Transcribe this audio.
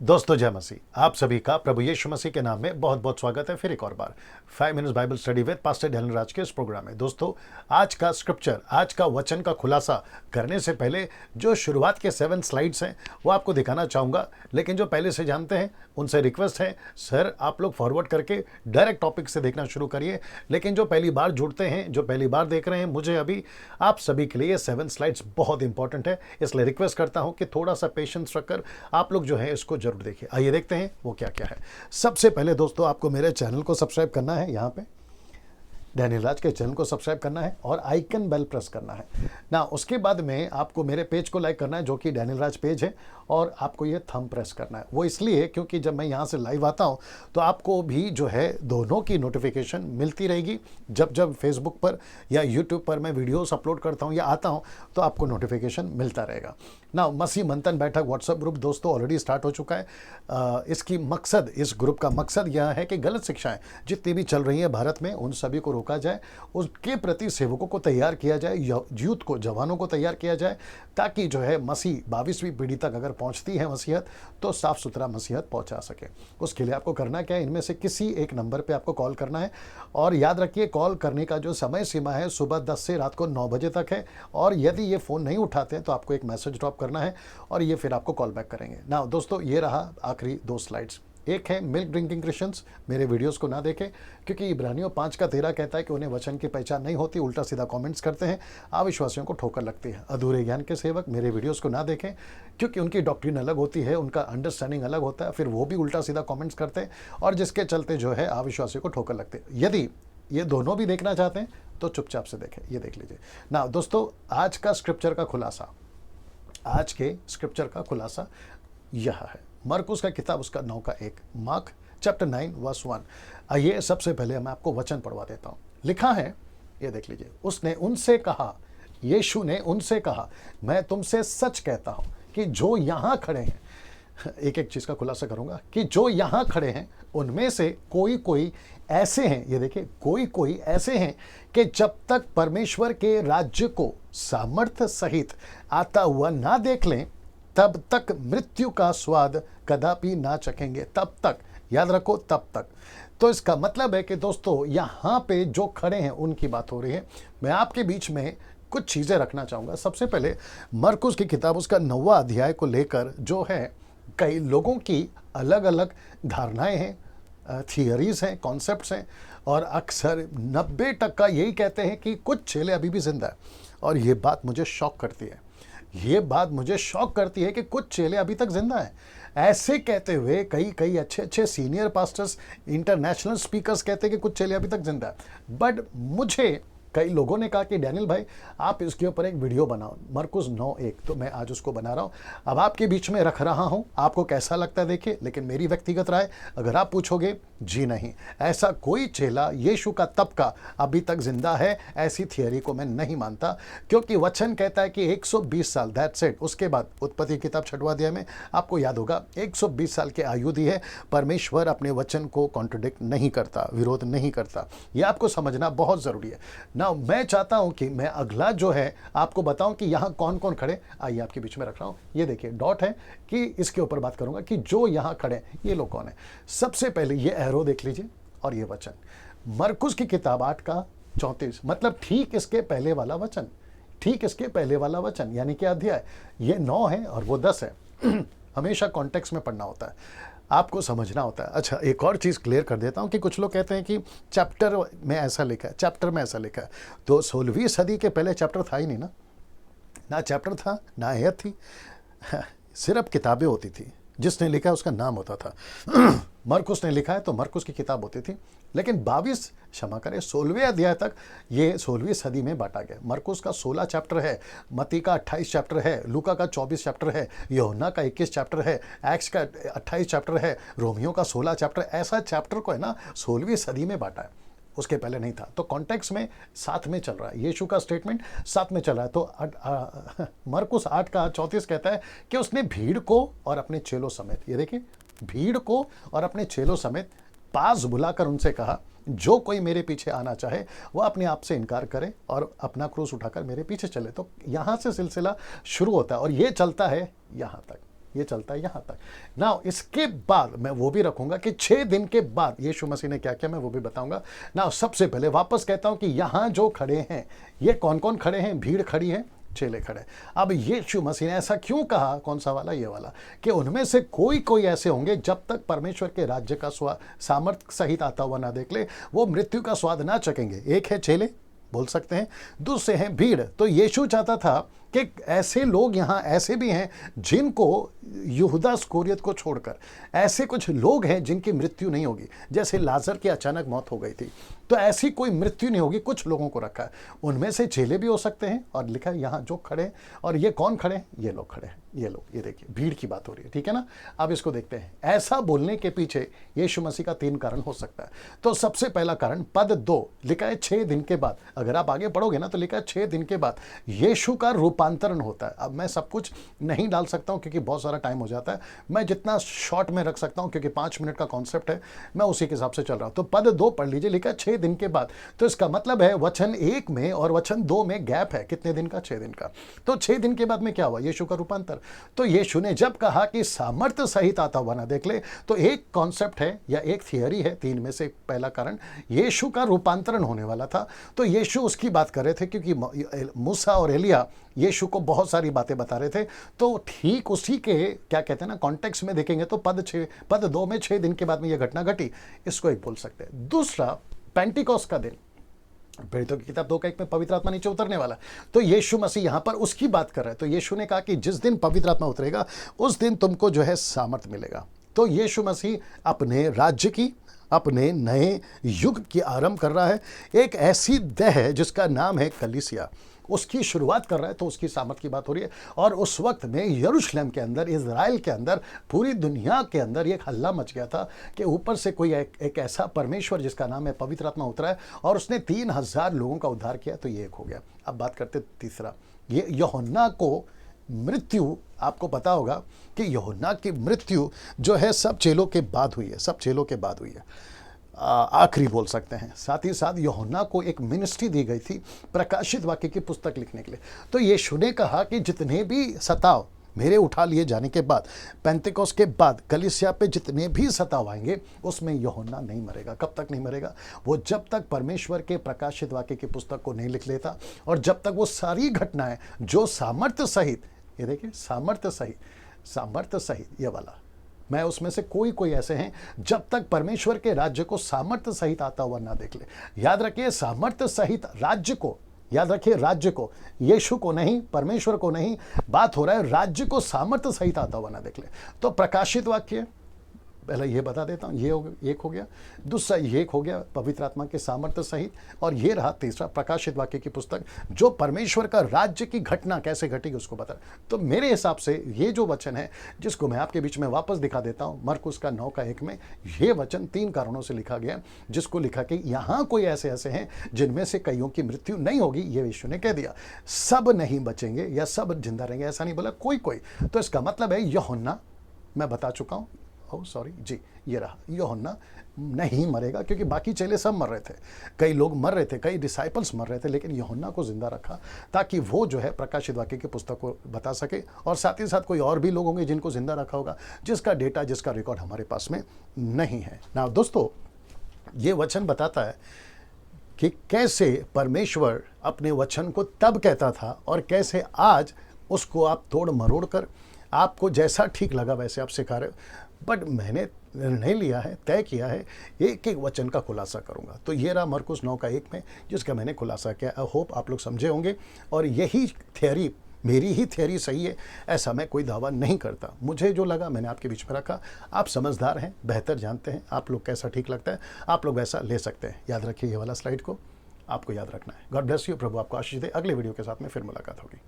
दोस्तों जय मसीह। आप सभी का प्रभु यीशु मसीह के नाम में बहुत बहुत स्वागत है फिर एक और बार 5 minutes Bible study with pastor Daniel Raj के इस प्रोग्राम में। दोस्तों आज का स्क्रिप्चर, आज का वचन का खुलासा करने से पहले जो शुरुआत के 7 स्लाइड्स हैं वो आपको दिखाना चाहूँगा, लेकिन जो पहले से जानते हैं उनसे रिक्वेस्ट है सर आप लोग फॉरवर्ड करके डायरेक्ट टॉपिक से देखना शुरू करिए। लेकिन जो पहली बार जुड़ते हैं, जो पहली बार देख रहे हैं मुझे अभी, आप सभी के लिए 7 स्लाइड्स बहुत इंपॉर्टेंट है, इसलिए रिक्वेस्ट करता हूँ कि थोड़ा सा पेशेंस रखकर आप लोग जो है इसको जरूर देखिए। आइए देखते हैं वो क्या क्या है। सबसे पहले दोस्तों आपको मेरे चैनल को सब्सक्राइब करना है, यहाँ पे डैनियल राज के चैनल को सब्सक्राइब करना है और आइकन बेल प्रेस करना है ना। उसके बाद में आपको मेरे पेज को लाइक करना है जो कि डैनियल राज पेज है, और आपको ये थंब प्रेस करना है। वो इसलिए क्योंकि जब मैं यहाँ से लाइव आता हूँ तो आपको भी जो है दोनों की नोटिफिकेशन मिलती रहेगी। जब जब फेसबुक पर या यूट्यूब पर मैं वीडियोस अपलोड करता हूँ या आता हूँ तो आपको नोटिफिकेशन मिलता रहेगा ना। मसीह मंथन बैठक व्हाट्सएप ग्रुप दोस्तों ऑलरेडी स्टार्ट हो चुका है। इसकी मकसद, इस ग्रुप का मकसद यह है कि गलत शिक्षाएं जितनी भी चल रही हैं भारत में उन सभी को रोका जाए, उसके प्रति सेवकों को तैयार किया जाए, यूथ को, जवानों को तैयार किया जाए, ताकि जो है मसीह 22वीं पीढ़ी तक अगर पहुंचती है मसीहत तो साफ सुथरा मसीहत पहुंचा सके। उसके लिए आपको करना क्या है, इनमें से किसी एक नंबर पे आपको कॉल करना है। और याद रखिए कॉल करने का जो समय सीमा है सुबह 10 से रात को 9 बजे तक है। और यदि ये फ़ोन नहीं उठाते हैं तो आपको एक मैसेज ड्रॉप करना है और ये फिर आपको कॉल बैक करेंगे ना। दोस्तों ये रहा आखिरी 2 स्लाइड्स। एक है मिल्क ड्रिंकिंग क्रिश्चियंस, मेरे वीडियोस को ना देखें क्योंकि इब्रानियों 5:13 कहता है कि उन्हें वचन की पहचान नहीं होती, उल्टा सीधा कमेंट्स करते हैं, अविश्वासियों को ठोकर लगती है। अधूरे ज्ञान के सेवक मेरे वीडियोस को ना देखें क्योंकि उनकी डॉक्ट्रिन अलग होती है, उनका अंडरस्टैंडिंग अलग होता है, फिर वो भी उल्टा सीधा कमेंट्स करते हैं और जिसके चलते जो है अविश्वासियों को ठोकर लगते हैं। यदि ये दोनों भी देखना चाहते हैं तो चुपचाप से देखें, ये देख लीजिए ना। दोस्तों आज का स्क्रिप्चर का खुलासा, आज के स्क्रिप्चर का खुलासा यह है मरकुस का किताब उसका 9 का 1, मार्क चैप्टर 9 वर्स 1। आइए सबसे पहले मैं आपको वचन पढ़वा देता हूँ। लिखा है, ये देख लीजिए, उसने उनसे कहा, यीशु ने उनसे कहा, मैं तुमसे सच कहता हूँ कि जो यहाँ खड़े हैं, एक एक चीज़ का खुलासा करूँगा, कि जो यहाँ खड़े हैं उनमें से कोई कोई ऐसे हैं, ये देखिए, कोई कोई ऐसे हैं कि जब तक परमेश्वर के राज्य को सामर्थ्य सहित आता हुआ ना देख लें तब तक मृत्यु का स्वाद कदापि ना चखेंगे। तब तक, याद रखो, तब तक। तो इसका मतलब है कि दोस्तों यहाँ पे जो खड़े हैं उनकी बात हो रही है। मैं आपके बीच में कुछ चीज़ें रखना चाहूँगा। सबसे पहले मरकुस की किताब उसका 9वां अध्याय को लेकर जो है कई लोगों की अलग अलग धारणाएं हैं, थियरीज हैं, कॉन्सेप्ट्स हैं, और अक्सर 90% यही कहते हैं कि कुछ चेले अभी भी जिंदा है। और ये बात मुझे शॉक करती है, ये बात मुझे शॉक करती है कि कुछ चेले अभी तक जिंदा हैं। ऐसे कहते हुए कई कई अच्छे अच्छे सीनियर पास्टर्स, इंटरनेशनल स्पीकर्स कहते हैं कि कुछ चेले अभी तक जिंदा है। बट मुझे कई लोगों ने कहा कि डैनियल भाई आप इसके ऊपर एक वीडियो बनाओ, मरकुस 9:1, तो मैं आज उसको बना रहा हूँ, अब आपके बीच में रख रहा हूँ। आपको कैसा लगता है देखिए, लेकिन मेरी व्यक्तिगत राय अगर आप पूछोगे, जी नहीं, ऐसा कोई चेला यीशु का तबका अभी तक जिंदा है, ऐसी थियरी को मैं नहीं मानता। क्योंकि वचन कहता है कि 120 साल, दैट्स इट। उसके बाद उत्पत्ति किताब 6वां अध्याय में आपको याद होगा 120 साल की आयु दी है। परमेश्वर अपने वचन को कॉन्ट्रडिक्ट नहीं करता, विरोध नहीं करता, यह आपको समझना बहुत जरूरी है ना। मैं चाहता हूं कि मैं अगला जो है आपको बताऊं कि यहां कौन कौन खड़े। आइए आपके बीच में रख रहा हूं, ये देखिए डॉट है कि इसके ऊपर बात करूंगा कि जो यहां खड़े ये लोग कौन है। सबसे पहले ये एरो देख लीजिए और ये वचन मरकुस की किताब 8 का 34, मतलब ठीक इसके पहले वाला वचन, ठीक इसके पहले वाला वचन, यानी कि अध्याय ये 9 है और वो 10 है। हमेशा कॉन्टेक्स्ट में पढ़ना होता है, आपको समझना होता है। अच्छा, एक और चीज़ क्लियर कर देता हूँ कि कुछ लोग कहते हैं कि चैप्टर में ऐसा लिखा है, चैप्टर में ऐसा लिखा है, तो 16वीं सदी के पहले चैप्टर था ही नहीं ना, ना चैप्टर था ना आयत थी, सिर्फ किताबें होती थी, जिसने लिखा है उसका नाम होता था। मरकुस ने लिखा है तो मरकुस की किताब होती थी। लेकिन 16वें अध्याय तक ये 16वीं सदी में बांटा गया। मरकुस का 16 चैप्टर है, मत्ती का 28 चैप्टर है, लूका का 24 चैप्टर है, यूहन्ना का 21 चैप्टर है, एक्ट्स का 28 चैप्टर है, रोमियो का 16 चैप्टर। ऐसा चैप्टर को है ना 16वीं सदी में बांटा है, उसके पहले नहीं था। तो कॉन्टेक्स्ट में साथ में चल रहा है, यीशु का स्टेटमेंट साथ में चल रहा है। तो मरकुस 8 का 34 कहता है कि उसने भीड़ को और अपने चेलों समेत, ये देखिए, भीड़ को और अपने चेलों समेत पास बुलाकर उनसे कहा, जो कोई मेरे पीछे आना चाहे वह अपने आप से इनकार करे और अपना क्रूस उठाकर मेरे पीछे चले। तो यहाँ से सिलसिला शुरू होता है और ये चलता है यहाँ तक। ये चलता है यहाँ तक। नाउ इसके बाद मैं वो भी रखूंगा कि 6 दिन के बाद यीशु मसीह ने क्या किया, मैं वो भी बताऊंगा। नाउ सबसे पहले वापस कहता हूं कि यहां जो खड़े हैं, ये कौन कौन खड़े हैं? भीड़ खड़ी है, चेले खड़े। अब यीशु मसीह ने ऐसा क्यों कहा? कौन सा वाला? ये वाला, कि उनमें से कोई कोई ऐसे होंगे जब तक परमेश्वर के राज्य का स्वाद सामर्थ्य सहित आता हुआ ना देख ले, वो मृत्यु का स्वाद ना चखेंगे। एक है चेले, बोल सकते हैं, दूसरे हैं भीड़। तो यीशु चाहता था कि ऐसे लोग यहाँ ऐसे भी हैं जिनको यहूदा इस्करियोत को छोड़कर ऐसे कुछ लोग हैं जिनकी मृत्यु नहीं होगी। जैसे लाजर की अचानक मौत हो गई थी, तो ऐसी कोई मृत्यु नहीं होगी, कुछ लोगों को रखा है। उनमें से चेले भी हो सकते हैं, और लिखा है यहाँ जो खड़े हैं। और ये कौन खड़े हैं? ये लोग खड़े हैं, ये लोग, ये देखिए भीड़ की बात हो रही है, ठीक है ना। अब इसको देखते हैं। ऐसा बोलने के पीछे यीशु मसीह का 3 कारण हो सकता है। तो सबसे पहला कारण, पद 2 लिखा है 6 दिन के बाद। अगर आप आगे पढ़ोगे ना तो लिखा है 6 दिन के बाद यीशु का रूपांतरण होता है। अब मैं सब कुछ नहीं डाल सकता हूं क्योंकि बहुत सारा टाइम हो जाता है। मैं जितना शॉर्ट में रख सकता हूं क्योंकि 5 मिनट का कॉन्सेप्ट है, मैं उसी के हिसाब से चल रहा हूं। तो पद 2 पढ़ लीजिए, लिखा है 6 दिन के बाद। तो इसका मतलब है वचन 1 में और वचन 2 में गैप है। कितने दिन का? 6 दिन का। तो 6 दिन के बाद में क्या हुआ? यीशु का रूपांतर। तो यीशु ने जब कहा कि सामर्थ्य सहित आता हुआ ना देख ले, तो एक कॉन्सेप्ट है या एक थियरी है, 3 में से पहला कारण, यीशु का रूपांतरण होने वाला था। तो यीशु उसकी बात कर रहे थे क्योंकि मूसा और एलिया यीशु को बहुत सारी बातें बता रहे थे। तो ठीक उसी के क्या कहते हैं ना, कॉन्टेक्स्ट में देखेंगे तो पद 2 में 6 दिन के बाद में यह घटना घटी, इसको एक बोल सकते हैं। दूसरा, पेंटिकोस्ट का दिन, प्रेरितों की किताब 2:1 में पवित्र आत्मा नीचे उतरने वाला। तो यीशु मसीह यहां पर उसकी बात कर रहे हैं। तो यीशु ने कहा कि जिस दिन पवित्र आत्मा उतरेगा उस दिन तुमको जो है सामर्थ मिलेगा। तो यीशु मसीह अपने राज्य की, अपने नए युग की आरंभ कर रहा है। एक ऐसी देह है जिसका नाम है कलीसिया, उसकी शुरुआत कर रहा है। तो उसकी सामर्थ की बात हो रही है। और उस वक्त में यरूशलेम के अंदर, इज़राइल के अंदर, पूरी दुनिया के अंदर एक हल्ला मच गया था कि ऊपर से कोई एक ऐसा परमेश्वर जिसका नाम है पवित्र आत्मा उतरा है और उसने 3000 लोगों का उद्धार किया। तो ये एक हो गया। अब बात करते तीसरा, ये यूहन्ना को मृत्यु, आपको पता होगा कि यूहन्ना की मृत्यु जो है सब चेलों के बाद हुई है, सब चेलों के बाद हुई है, आखिरी बोल सकते हैं। साथ ही साथ यूहन्ना को एक मिनिस्ट्री दी गई थी प्रकाशित वाक्य की पुस्तक लिखने के लिए। तो यीशु ने कहा कि जितने भी सताव मेरे उठा लिए जाने के बाद, पेंतिकोस्त के बाद कलीसिया पे जितने भी सताव आएंगे उसमें यूहन्ना नहीं मरेगा। कब तक नहीं मरेगा? वो जब तक परमेश्वर के प्रकाशित वाक्य की पुस्तक को नहीं लिख लेता, और जब तक वो सारी घटनाएं जो सामर्थ्य सहित, ये देखिए सामर्थ्य सहित, ये वाला, मैं उसमें से कोई कोई ऐसे हैं जब तक परमेश्वर के राज्य को सामर्थ्य सहित आता हुआ ना देख ले। याद रखिए, सामर्थ्य सहित राज्य को, याद रखिए राज्य को, यीशु को नहीं, परमेश्वर को नहीं, बात हो रहा है राज्य को सामर्थ्य सहित आता हुआ ना देख ले। तो प्रकाशित वाक्य पहले ये बता देता हूँ, ये एक हो गया। दूसरा ये एक हो गया पवित्र आत्मा के सामर्थ्य सहित, और ये रहा तीसरा प्रकाशित वाक्य की पुस्तक जो परमेश्वर का राज्य की घटना कैसे घटेगी उसको बता। तो मेरे हिसाब से ये जो वचन है जिसको मैं आपके बीच में वापस दिखा देता हूँ, मरकुस का 9:1 में ये वचन 3 कारणों से लिखा गया, जिसको लिखा कि यहाँ कोई ऐसे ऐसे हैं जिनमें से कईयों की मृत्यु नहीं होगी। ये यीशु ने कह दिया, सब नहीं बचेंगे या सब जिंदा रहेंगे, ऐसा नहीं बोला कोई कोई। तो इसका मतलब है यूहन्ना, मैं बता चुका हूँ, जी ये रहा, यूहन्ना नहीं मरेगा क्योंकि बाकी चेले सब मर रहे थे, कई लोग मर रहे थे, कई डिसाइपल्स मर रहे थे, लेकिन यूहन्ना को जिंदा रखा ताकि वो जो है प्रकाशित वाक्य की पुस्तक को बता सके। और साथ ही साथ कोई और भी लोग होंगे जिनको जिंदा रखा होगा, जिसका डेटा, जिसका रिकॉर्ड हमारे पास में नहीं है ना। दोस्तों, ये वचन बताता है कि कैसे परमेश्वर अपने वचन को तब कहता था और कैसे आज उसको आप तोड़ मरोड़ कर आपको जैसा ठीक लगा वैसे आप सिखा रहे हो। बट मैंने निर्णय लिया है, तय किया है, एक एक वचन का खुलासा करूंगा। तो ये रहा मरकुस 9:1 में जिसका मैंने खुलासा किया। आई होप आप लोग समझे होंगे। और यही थियरी, मेरी ही थियरी सही है, ऐसा मैं कोई दावा नहीं करता। मुझे जो लगा मैंने आपके बीच में रखा। आप समझदार हैं, बेहतर जानते हैं, आप लोग कैसा ठीक लगता है आप लोग वैसा ले सकते हैं। याद रखिए ये वाला स्लाइड को आपको याद रखना है। गॉड ब्लेस यू, प्रभु आपको आशीष दे। अगले वीडियो के साथ में फिर मुलाकात होगी।